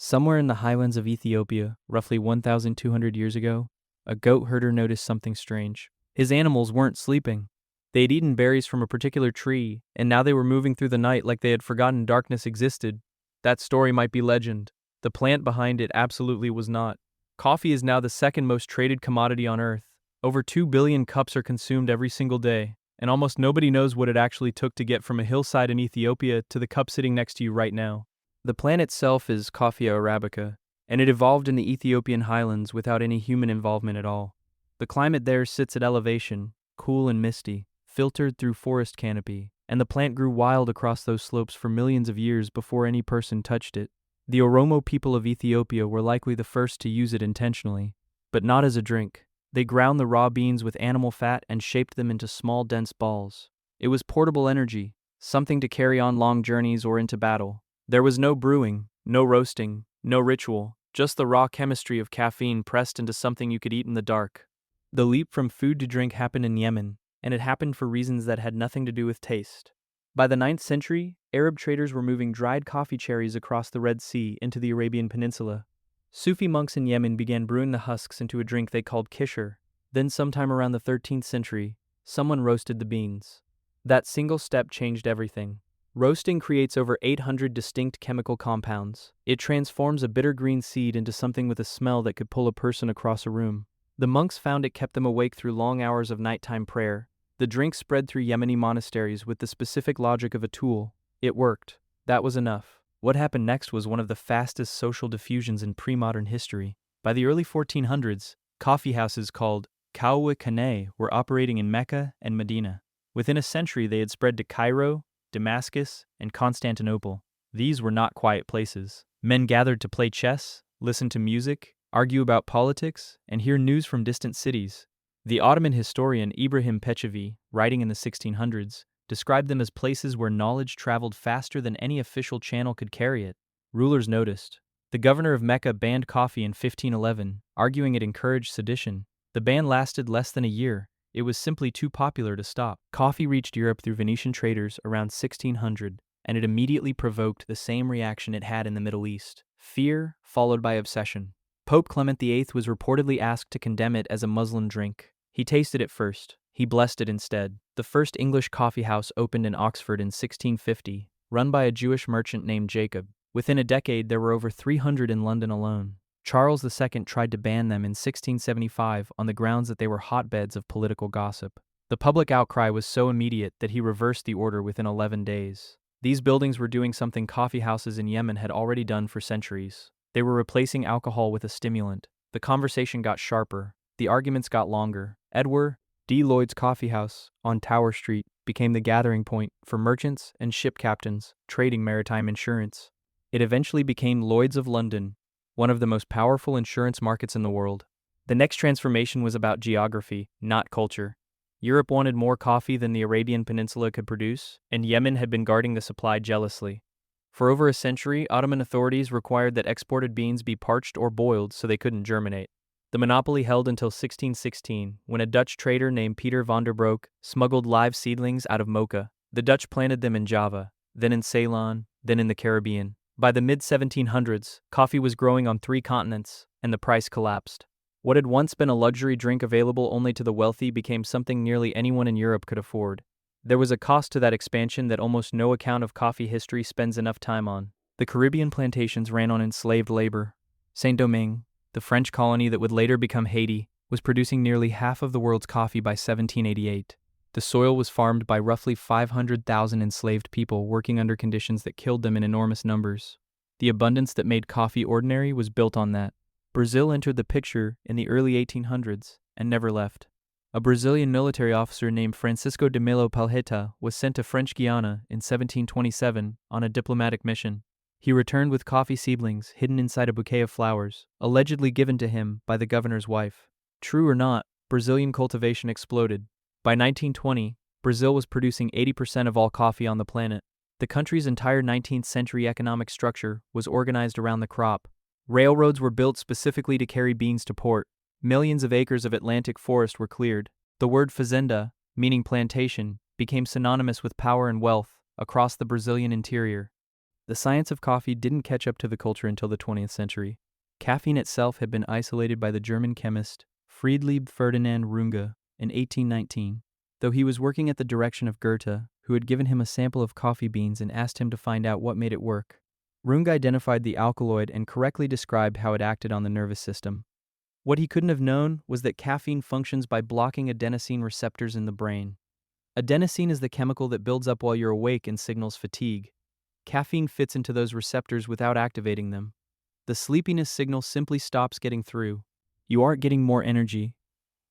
Somewhere in the highlands of Ethiopia, roughly 1,200 years ago, a goat herder noticed something strange. His animals weren't sleeping. They had eaten berries from a particular tree, and now they were moving through the night like they had forgotten darkness existed. That story might be legend. The plant behind it absolutely was not. Coffee is now the second most traded commodity on Earth. Over 2 billion cups are consumed every single day, and almost nobody knows what it actually took to get from a hillside in Ethiopia to the cup sitting next to you right now. The plant itself is Coffea arabica, and it evolved in the Ethiopian highlands without any human involvement at all. The climate there sits at elevation, cool and misty, filtered through forest canopy, and the plant grew wild across those slopes for millions of years before any person touched it. The Oromo people of Ethiopia were likely the first to use it intentionally, but not as a drink. They ground the raw beans with animal fat and shaped them into small, dense balls. It was portable energy, something to carry on long journeys or into battle. There was no brewing, no roasting, no ritual, just the raw chemistry of caffeine pressed into something you could eat in the dark. The leap from food to drink happened in Yemen, and it happened for reasons that had nothing to do with taste. By the 9th century, Arab traders were moving dried coffee cherries across the Red Sea into the Arabian Peninsula. Sufi monks in Yemen began brewing the husks into a drink they called kishir. Then sometime around the 13th century, someone roasted the beans. That single step changed everything. Roasting creates over 800 distinct chemical compounds. It transforms a bitter green seed into something with a smell that could pull a person across a room. The monks found it kept them awake through long hours of nighttime prayer. The drink spread through Yemeni monasteries with the specific logic of a tool. It worked. That was enough. What happened next was one of the fastest social diffusions in pre-modern history. By the early 1400s, coffee houses called Kawa Kane were operating in Mecca and Medina. Within a century, they had spread to Cairo, Damascus, and Constantinople. These were not quiet places. Men gathered to play chess, listen to music, argue about politics, and hear news from distant cities. The Ottoman historian Ibrahim Pechevi, writing in the 1600s, described them as places where knowledge traveled faster than any official channel could carry it. Rulers noticed. The governor of Mecca banned coffee in 1511, arguing it encouraged sedition. The ban lasted less than a year. It was simply too popular to stop. Coffee reached Europe through Venetian traders around 1600, and it immediately provoked the same reaction it had in the Middle East: fear followed by obsession. Pope Clement VIII was reportedly asked to condemn it as a Muslim drink. He tasted it first. He blessed it instead. The first English coffee house opened in Oxford in 1650, run by a Jewish merchant named Jacob. Within a decade, there were over 300 in London alone. Charles II tried to ban them in 1675 on the grounds that they were hotbeds of political gossip. The public outcry was so immediate that he reversed the order within 11 days. These buildings were doing something coffee houses in Yemen had already done for centuries. They were replacing alcohol with a stimulant. The conversation got sharper. The arguments got longer. Edward D. Lloyd's Coffee House on Tower Street became the gathering point for merchants and ship captains trading maritime insurance. It eventually became Lloyd's of London, one of the most powerful insurance markets in the world. The next transformation was about geography, not culture. Europe wanted more coffee than the Arabian Peninsula could produce, and Yemen had been guarding the supply jealously. For over a century, Ottoman authorities required that exported beans be parched or boiled so they couldn't germinate. The monopoly held until 1616, when a Dutch trader named Peter van der Broek smuggled live seedlings out of Mocha. The Dutch planted them in Java, then in Ceylon, then in the Caribbean. By the mid-1700s, coffee was growing on 3 continents, and the price collapsed. What had once been a luxury drink available only to the wealthy became something nearly anyone in Europe could afford. There was a cost to that expansion that almost no account of coffee history spends enough time on. The Caribbean plantations ran on enslaved labor. Saint-Domingue, the French colony that would later become Haiti, was producing nearly half of the world's coffee by 1788. The soil was farmed by roughly 500,000 enslaved people working under conditions that killed them in enormous numbers. The abundance that made coffee ordinary was built on that. Brazil entered the picture in the early 1800s and never left. A Brazilian military officer named Francisco de Melo Palheta was sent to French Guiana in 1727 on a diplomatic mission. He returned with coffee seedlings hidden inside a bouquet of flowers, allegedly given to him by the governor's wife. True or not, Brazilian cultivation exploded. By 1920, Brazil was producing 80% of all coffee on the planet. The country's entire 19th century economic structure was organized around the crop. Railroads were built specifically to carry beans to port. Millions of acres of Atlantic forest were cleared. The word fazenda, meaning plantation, became synonymous with power and wealth across the Brazilian interior. The science of coffee didn't catch up to the culture until the 20th century. Caffeine itself had been isolated by the German chemist Friedlieb Ferdinand Runge in 1819, though he was working at the direction of Goethe, who had given him a sample of coffee beans and asked him to find out what made it work. Runge identified the alkaloid and correctly described how it acted on the nervous system. What he couldn't have known was that caffeine functions by blocking adenosine receptors in the brain. Adenosine is the chemical that builds up while you're awake and signals fatigue. Caffeine fits into those receptors without activating them. The sleepiness signal simply stops getting through. You aren't getting more energy.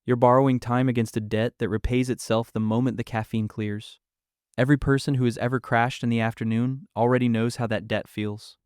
You're borrowing time against a debt that repays itself the moment the caffeine clears. Every person who has ever crashed in the afternoon already knows how that debt feels.